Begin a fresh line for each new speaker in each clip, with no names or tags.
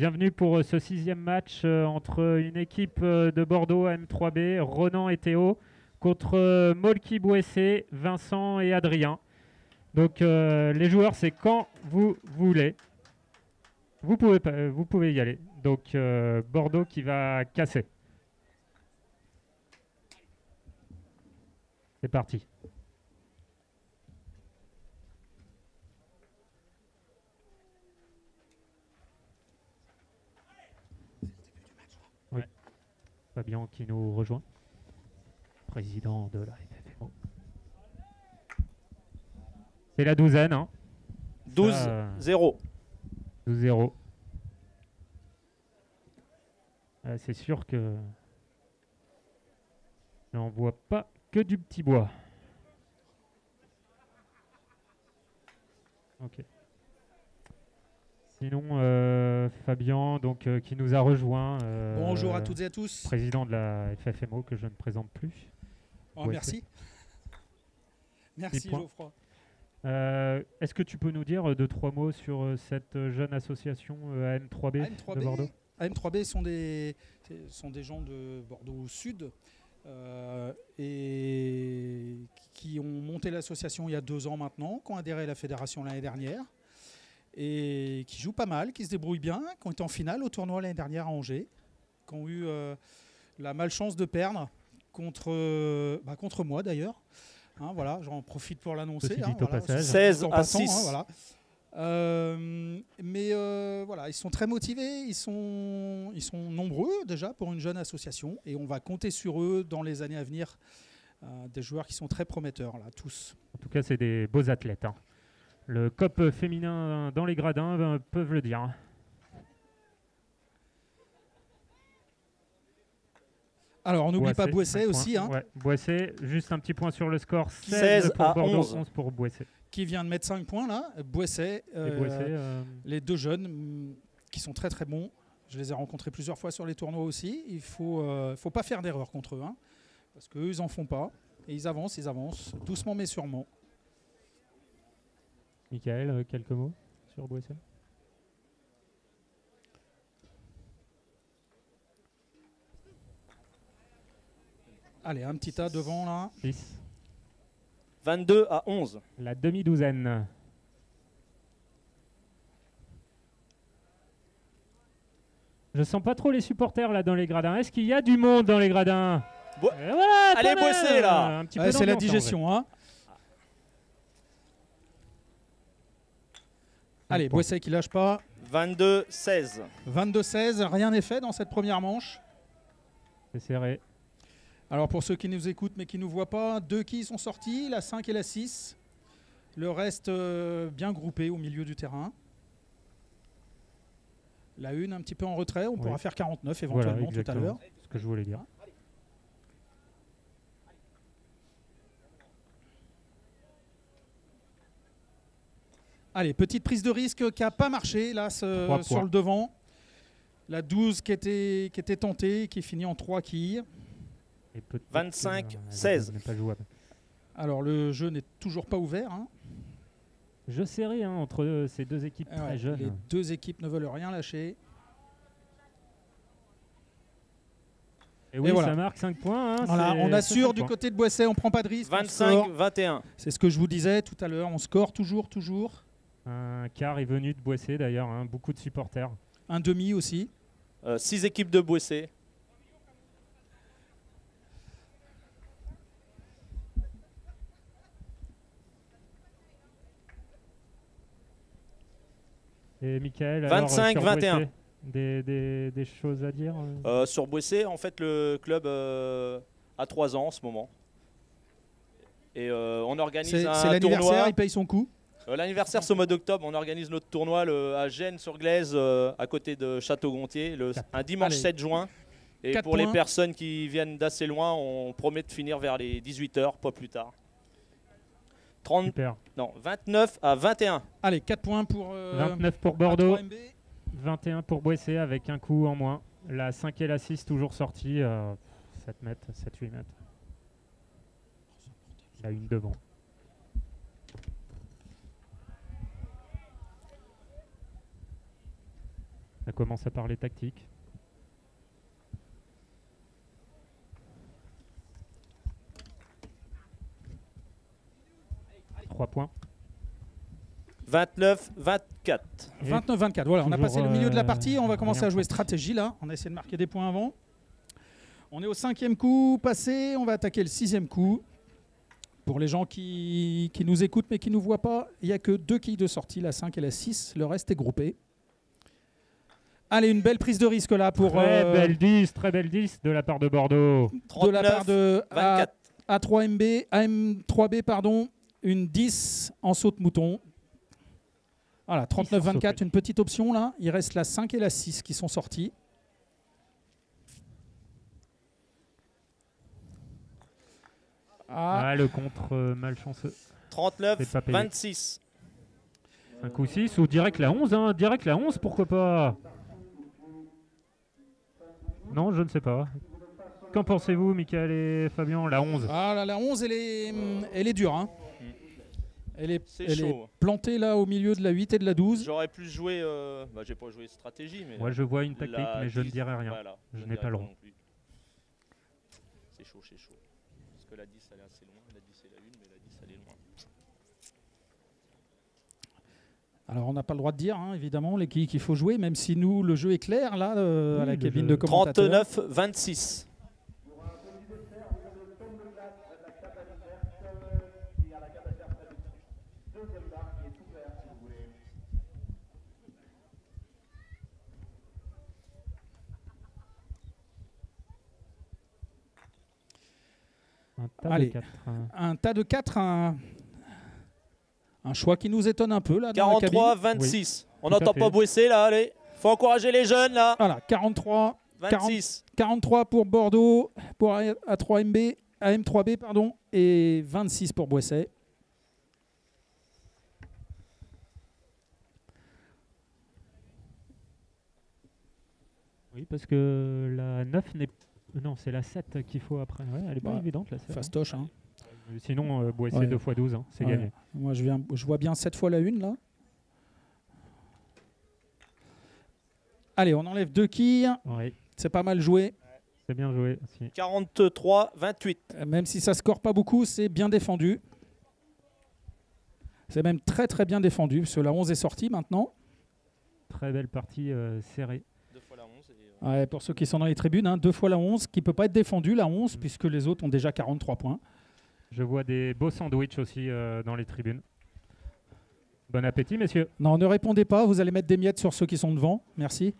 Bienvenue pour ce 6e match entre une équipe de Bordeaux AM3B, Ronan et Théo, contre Molki Bouessé, Vincent et Adrien. Donc les joueurs, c'est quand vous voulez. Vous pouvez y aller. Donc Bordeaux qui va casser. C'est parti. Oui. Fabien qui nous rejoint, président de la FFMO. C'est la douzaine. Hein.
12-0.
12-0. C'est sûr que on voit pas que du petit bois. Ok. Sinon, Fabien, donc, qui nous a rejoint.
Bonjour à toutes et à tous.
Président de la FFMO, que je ne présente plus.
Oh, merci. Merci Geoffroy.
Est-ce que tu peux nous dire 2-3 mots sur cette jeune association AM3B de Bordeaux?
AM3B sont des gens de Bordeaux Sud et qui ont monté l'association il y a 2 ans maintenant, qui ont adhéré à la fédération l'année dernière et qui jouent pas mal, qui se débrouillent bien, qui ont été en finale au tournoi l'année dernière à Angers, qui ont eu la malchance de perdre contre moi d'ailleurs. Hein, voilà, j'en profite pour l'annoncer.
Hein, voilà,
16-6.
Hein, voilà. Voilà, ils sont très motivés, ils sont nombreux déjà pour une jeune association et on va compter sur eux dans les années à venir. Des joueurs qui sont très prometteurs, là, tous.
En tout cas, c'est des beaux athlètes. Hein. Le COP féminin dans les gradins peuvent le dire.
Alors, on n'oublie pas Bouessé aussi. Hein.
Ouais. Bouessé, juste un petit point sur le score.
16
pour
à
Bordeaux,
11.
11 pour Bouessé.
Qui vient de mettre 5 points là. Bouessé, les 2 jeunes qui sont très très bons. Je les ai rencontrés plusieurs fois sur les tournois aussi. Il ne faut pas faire d'erreur contre eux. Hein, parce qu'eux, ils n'en font pas. Et ils avancent, doucement mais sûrement.
Michael, quelques mots sur Bouessé?
Allez, un petit tas devant là.
6.
22-11.
La demi-douzaine. Je sens pas trop les supporters là dans les gradins. Est-ce qu'il y a du monde dans les gradins? Voilà,
allez, Bouessé là.
C'est la digestion. Hein. Allez, Bouessé qui lâche pas.
22-16.
22-16, rien n'est fait dans cette première manche.
C'est serré.
Alors pour ceux qui nous écoutent mais qui ne nous voient pas, 2 quilles sont sorties, la 5 et la 6. Le reste bien groupé au milieu du terrain. La 1 un petit peu en retrait, on pourra faire 49 éventuellement tout à l'heure.
C'est ce que je voulais dire.
Allez, petite prise de risque qui n'a pas marché là sur le devant. La 12 qui était tentée, qui finit en 3 quilles.
25-16.
Alors le jeu n'est toujours pas ouvert. Hein.
Jeu serré entre ces deux équipes très jeunes.
Les 2 équipes ne veulent rien lâcher.
Et oui, voilà. Ça marque 5 points. Hein,
voilà, on assure du côté de Bouessé, on ne prend pas de risque.
25-21.
C'est ce que je vous disais tout à l'heure, on score toujours.
Un quart est venu de Bouessé d'ailleurs, hein, beaucoup de supporters.
Un demi aussi.
6 équipes de Bouessé.
Et Michael,
25-21.
Des choses à dire
sur Bouessé, en fait, le club a 3 ans en ce moment. Et on organise un tournoi.
C'est l'anniversaire, il paye son coup.
L'anniversaire, c'est au mois d'octobre. On organise notre tournoi à Gênes-sur-Glaise, à côté de Château-Gontier, un dimanche 7 juin. Et pour les personnes qui viennent d'assez loin, on promet de finir vers les 18h, pas plus tard. 29-21.
Allez, 4 points pour
29 pour Bordeaux, 21 pour Bouessé avec un coup en moins. La 5 et la 6 toujours sorties, 7 mètres, 7-8 mètres. La 1 devant. Ça commence à parler tactique. 3 points.
29-24.
29-24, voilà, on a passé le milieu de la partie, on va commencer à jouer stratégie là, on a essayé de marquer des points avant. On est au 5e coup passé, on va attaquer le 6e coup. Pour les gens qui nous écoutent mais qui ne nous voient pas, il n'y a que 2 quilles de sortie, la 5 et la 6, le reste est groupé. Allez, une belle prise de risque là pour...
Très belle 10 de la part de Bordeaux.
39,
de la part de
24.
A3MB, AM3B, pardon, une 10 en saut de mouton. Voilà, 39-24, une petite option là. Il reste la 5 et la 6 qui sont sorties.
Ah, le contre malchanceux.
39-26.
5 ou 6 ou direct la 11, hein. Direct la 11, pourquoi pas? Non, je ne sais pas. Qu'en pensez-vous, Michael et Fabien? La 11.
Ah là, la 11, elle est dure. Hein. Elle est plantée là au milieu de la 8 et de la 12.
J'aurais plus joué... j'ai pas joué stratégie, mais...
Moi, je vois une tactique, mais je ne dirai rien.
Voilà,
je n'ai pas le droit.
C'est chaud, c'est chaud. Parce que la 10, elle est assez loin. La 10, c'est la 1, mais la 10, elle est loin.
Alors, on n'a pas le droit de dire, hein, évidemment, les quilles qu'il faut jouer, même si nous, le jeu est clair, là, à la cabine de commentateurs.
39-26.
Allez, un tas de 4, un choix qui nous étonne un peu là.
43-26.
Oui,
on n'entend pas Bouessé là, allez. Faut encourager les jeunes là.
Voilà, 43.
26.
43 pour Bordeaux, pour A3MB, AM3B, pardon, et 26 pour Boisset.
Oui, parce que la 9 n'est... Non, c'est la 7 qu'il faut après. Ouais, elle est pas évidente la 7.
Fastoche. Hein.
Sinon, Boisset 2 x 12, hein, c'est gagné.
Moi, je vois bien 7 fois la 1 là. Allez, on enlève 2 quilles.
Oui.
C'est pas mal joué.
C'est bien joué aussi.
43-28.
Même si ça score pas beaucoup, c'est bien défendu. C'est même très très bien défendu, parce que la 11 est sortie maintenant.
Très belle partie serrée.
2 fois la 11.
Ouais, pour ceux qui sont dans les tribunes, hein, 2 fois la 11, qui ne peut pas être défendue, la 11, puisque les autres ont déjà 43 points.
Je vois des beaux sandwichs aussi dans les tribunes. Bon appétit, messieurs.
Non, ne répondez pas, vous allez mettre des miettes sur ceux qui sont devant. Merci.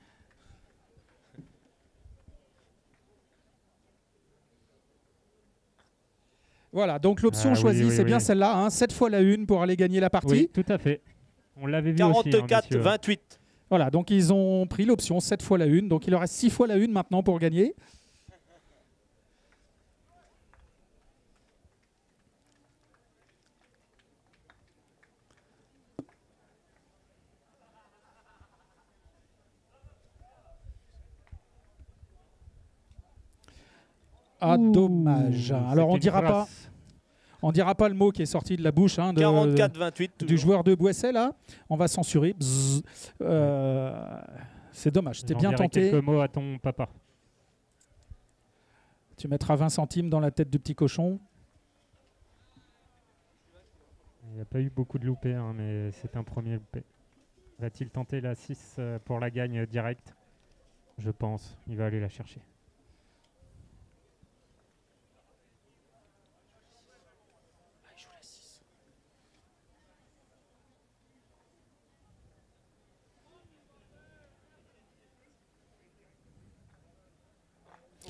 Voilà, donc l'option choisie, c'est bien celle-là, hein, 7 fois la 1 pour aller gagner la partie.
Oui, tout à fait. On l'avait vu aussi.
44-28.
Voilà, donc ils ont pris l'option 7 fois la 1, donc il leur reste 6 fois la 1 maintenant pour gagner. Ah, dommage. Alors on dira pas le mot qui est sorti de la bouche hein,
44-28
du joueur de Boisset là. On va censurer. C'est dommage. C'était bien tenté.
Quelques mots à ton papa.
Tu mettras 20 centimes dans la tête du petit cochon.
Il n'y a pas eu beaucoup de loupés, hein, mais c'est un premier loupé. Va-t-il tenter la 6 pour la gagne directe? Je pense. Il va aller la chercher.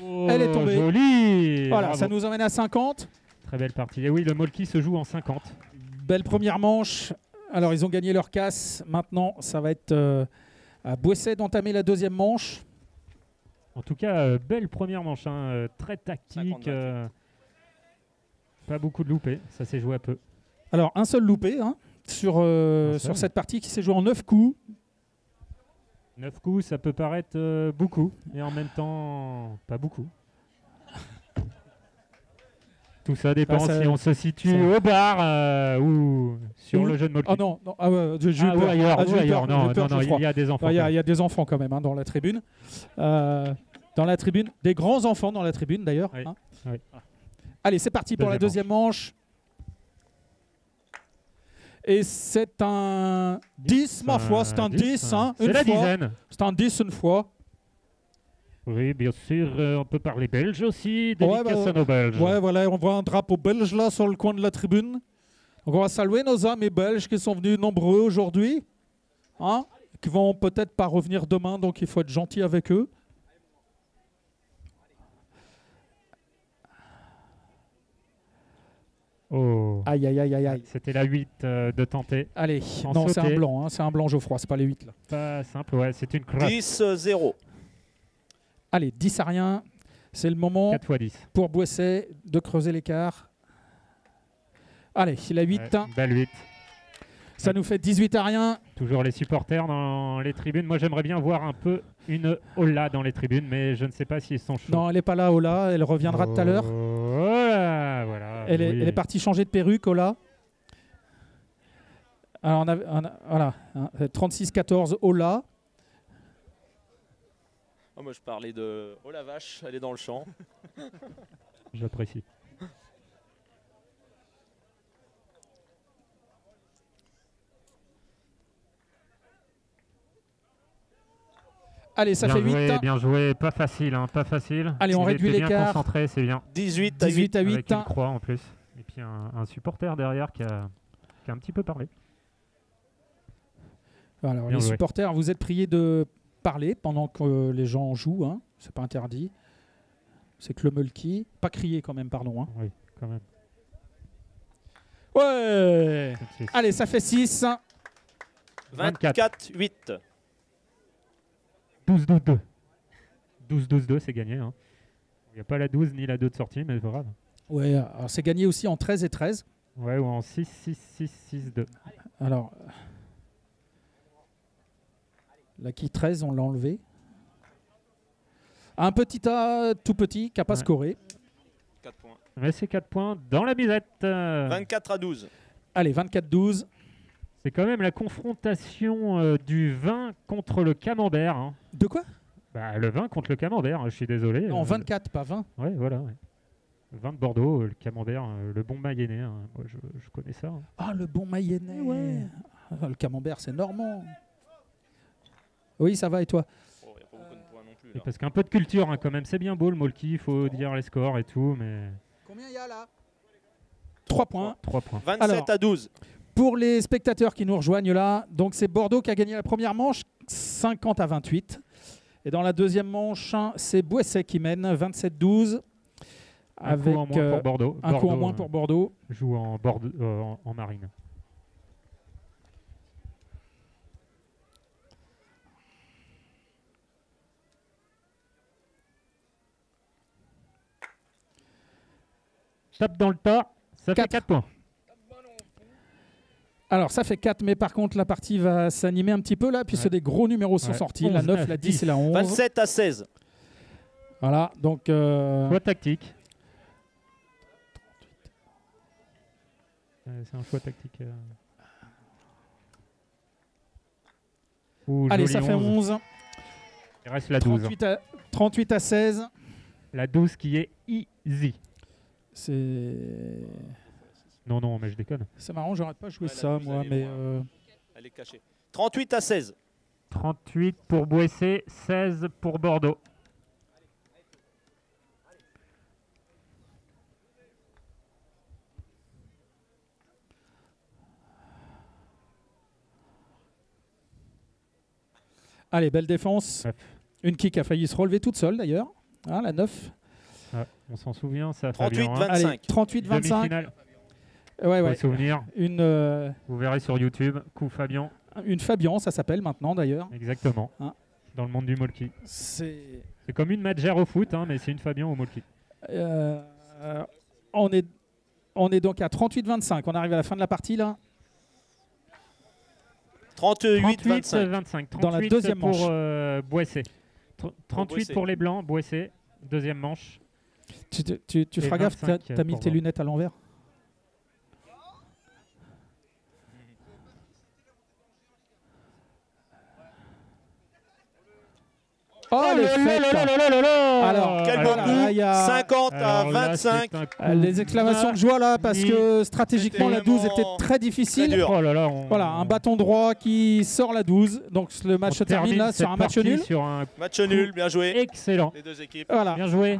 Oh, elle est tombée.
Jolie.
Voilà,
bravo.
Ça nous emmène à 50.
Très belle partie. Et oui, le Molki se joue en 50.
Belle première manche. Alors, ils ont gagné leur casse. Maintenant, ça va être à Boisset d'entamer la deuxième manche.
En tout cas, belle première manche. Hein, très tactique. Pas beaucoup de loupés. Ça s'est joué à peu.
Alors, un seul loupé hein, sur cette partie qui s'est jouée en 9 coups.
9 coups, ça peut paraître beaucoup, et en même temps, pas beaucoup. Tout ça dépend si on se situe au bar ou sur le jeu de Molki.
Ah non, non ailleurs.
Non, il y a des enfants.
Il y a des enfants quand même dans la tribune. Dans la tribune, des grands enfants dans la tribune d'ailleurs.
Oui.
Hein.
Oui.
Allez, c'est parti pour la deuxième manche. Et c'est un 10, ma foi, c'est un 10. Hein,
c'est la dizaine.
C'est un 10 une fois.
Oui, bien sûr, on peut parler belge aussi, dédicace à nos Belges.
Ouais, voilà, on voit un drapeau belge là sur le coin de la tribune. Donc on va saluer nos amis belges qui sont venus nombreux aujourd'hui, hein, qui vont peut-être pas revenir demain, donc il faut être gentil avec eux.
Oh.
Aïe, aïe, aïe, aïe, aïe.
C'était la 8 de tenter.
Allez, non, c'est un blanc, hein, c'est un blanc Geoffroy, c'est pas les 8 là.
Pas simple, ouais, c'est une crasse.
10-0.
Allez, 10 à rien. C'est le moment
4 x 10.
Pour Boisset de creuser l'écart. Allez, il a 8.
Ouais, belle 8.
Ça nous fait 18 à rien.
Toujours les supporters dans les tribunes. Moi, j'aimerais bien voir un peu une Ola dans les tribunes, mais je ne sais pas s'ils sont chauds.
Non, elle n'est pas là, Ola. Elle reviendra tout à l'heure.
Voilà.
Elle est partie changer de perruque, Ola. Alors, voilà, 36-14, Ola.
Oh, moi, je parlais de oh la vache, elle est dans le champ.
J'apprécie.
Allez, ça fait 8.
Bien joué, pas facile, hein, pas facile.
Allez, on réduit l'écart.
Bien concentré, c'est bien.
18 à 8.
Avec une croix en plus. Et puis un supporter derrière qui a un petit peu parlé.
Alors, les supporters, vous êtes priés de parler pendant que les gens jouent, hein. C'est pas interdit. C'est que le Molki. Pas crier quand même, pardon. Hein.
Oui, quand même.
Ouais. Allez, ça fait 6.
24-8.
12-12-2. 12-12-2, c'est gagné. Hein. Il n'y a pas la 12 ni la 2 de sortie, mais c'est pas grave.
Ouais, alors c'est gagné aussi en 13 et 13.
Ouais, ou en 6-6-6-6-2.
Alors, l'acquis 13, on l'a enlevé. Un petit A tout petit qui n'a pas scoré.
4 points.
Mais c'est 4 points dans la misette.
24 à 12.
Allez, 24-12.
C'est quand même la confrontation du vin contre le camembert. Hein.
De quoi?
Bah, le vin contre le camembert, je suis désolé.
En 24, pas 20.
Ouais, voilà. Ouais. Le vin de Bordeaux, le camembert, le bon mayennais. Hein. Moi, je connais ça. Hein.
Ah, le bon mayennais. Ouais. Ah, le camembert, c'est normand. Oui, ça va et toi?
Oh, y a pas beaucoup de points non plus,
et parce qu'un peu de culture, hein, quand même. C'est bien beau le Molki, il faut dire les scores et tout. Mais...
Combien il y a là? 3 points.
3 points.
27 à 12.
Pour les spectateurs qui nous rejoignent là, donc c'est Bordeaux qui a gagné la première manche, 50 à 28. Et dans la deuxième manche, c'est Boisset qui mène, 27-12. Avec
un coup en moins pour Bordeaux.
Un coup en moins pour Bordeaux.
Joue en marine. Tape dans le tas, ça fait 4 points.
Alors ça fait 4, mais par contre la partie va s'animer un petit peu là, puisque des gros numéros sont sortis,
11,
la 9, la 10 et la 11.
27 à 16.
Voilà, donc...
Choix tactique. C'est un choix tactique.
Allez, ça fait 11.
Il reste la 12.
38 à 16.
La 12 qui est easy.
C'est...
Non, mais je déconne.
C'est marrant, j'aurais pas joué ça, moi, mais...
Elle est cachée. 38 à 16.
38 pour Boisset, 16 pour Bordeaux.
Allez, belle défense.
9.
Une kick a failli se relever toute seule, d'ailleurs. Hein, la 9.
Ah, on s'en souvient, ça.
38-25.
Allez, 38-25. Ouais.
Souvenir. Vous verrez sur YouTube. Coup Fabian.
Une Fabian, ça s'appelle maintenant d'ailleurs.
Exactement.
Hein,
dans le monde du Molki.
C'est
comme une Madgère au foot, hein, mais c'est une Fabian au Molki.
On est donc à 38-25. On arrive à la fin de la partie là.
38-25.
Dans la deuxième manche.
Pour Boisset. 38 pour les Blancs, Boisset. Deuxième manche.
Tu feras gaffe, t'as mis tes lunettes à l'envers. Oh, le fait. Alors,
quel bon coup. 50 à 25.
Les exclamations de joie là, parce que stratégiquement la 12 était très difficile.
Oh là là,
voilà, un bâton droit qui sort la 12 . Donc le match se termine là sur un match nul.
Match nul, bien joué.
Excellent.
Les deux équipes.
Voilà.
Bien joué.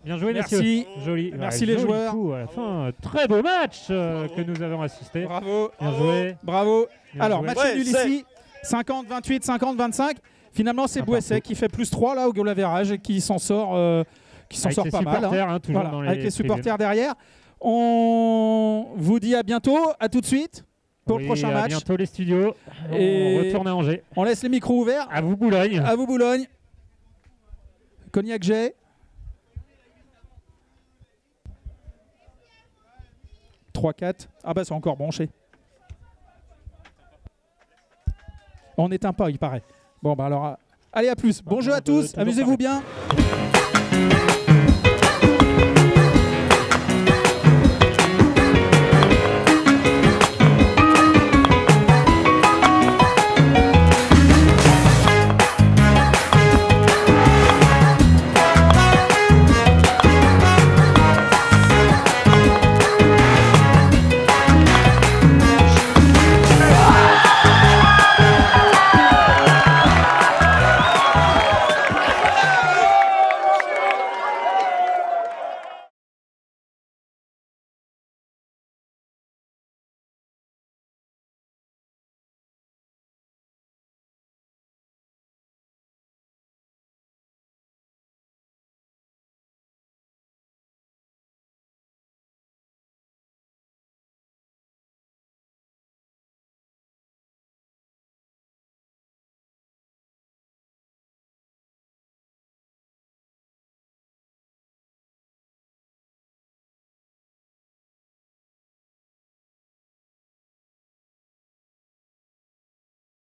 Bien joué,
merci.
Messieurs. Joli.
Merci les joueurs.
Coup, à la fin, très beau match que nous avons assisté.
Bravo.
Bien joué.
Bravo.
Bien
Alors,
joué.
match nul ici. 50-28, 50-25. Finalement, c'est Bouesset qui fait plus 3 là au goal average et qui s'en sort, pas mal.
Hein,
voilà, avec les supporters derrière. On vous dit à bientôt, à tout de suite pour le prochain match.
À bientôt les studios.
Et
on retourne à Angers.
On laisse les micros ouverts.
À vous Boulogne.
À vous Boulogne. Cognac J. 3-4. Ah bah c'est encore branché. On n'éteint pas, il paraît. Bon, bah alors, allez, à plus. Bon jeu à tous, amusez-vous bien.